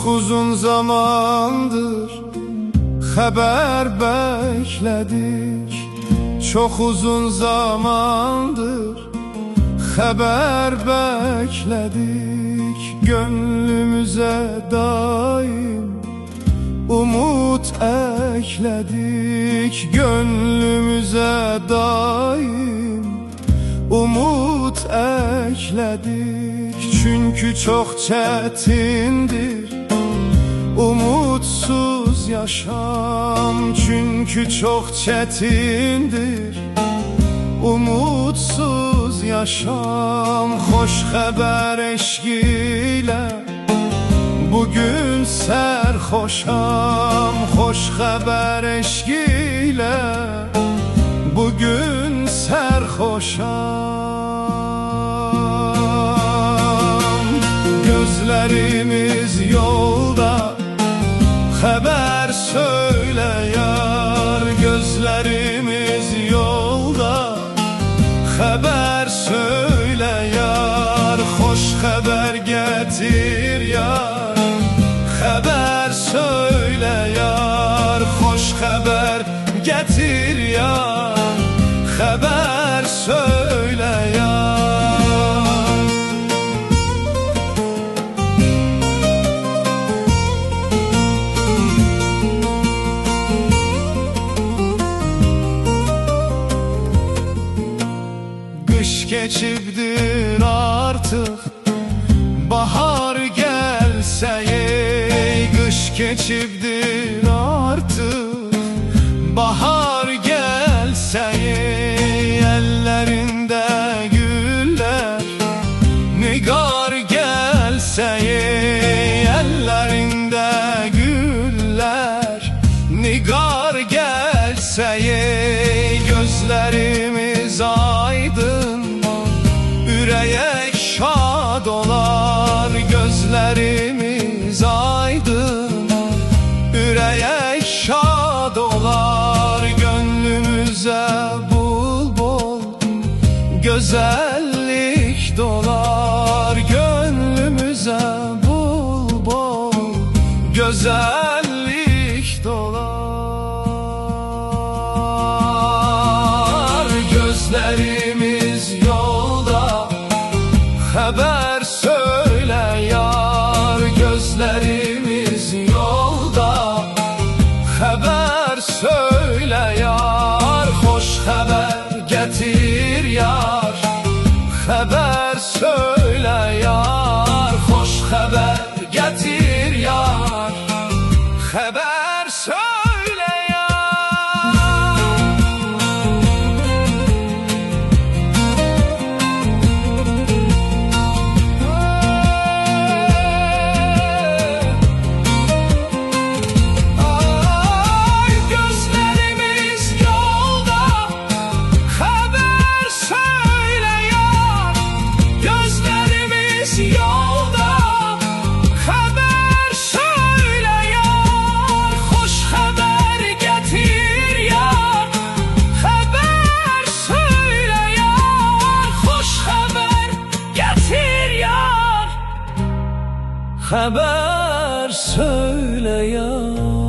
Çok uzun zamandır haber bekledik. Çok uzun zamandır haber bekledik. Gönlümüze daim umut ekledik. Gönlümüze daim umut ekledik. Çünkü çok çetindir umutsuz yaşam. Çünkü çok çetindir umutsuz yaşam. Hoş haber eşkiyle bugün serhoşam. Hoş haber eşkiyle bugün serhoşam. Gözlerimiz yolda, haber söyle yar. Gözlerimiz yolda, haber söyle yar. Hoş haber getir yar, haber söyle yar. Hoş haber getir yar, haber söyle yar. Kış geçipdir artık, bahar gelse ey. Kış geçipdir artık, bahar gelse ey. Ellerinde güller, nigar gelse ey. Ellerinde güller, nigar gelse ey. Gözlerimiz aydın, üreyek şad olar. Gözlerimiz aydın, üreyek şad olar. Gönlümüze bul bol güzellik dolar. Gönlümüze bul bol güzellik dolar. Gözlerimiz yolda, haber söyle yar. Gözlerimiz yolda, haber söyle yar. Hoş haber getir yar, haber söyle yar. Hoş haber getir yar, haber söyle yar. Haber söyle ya.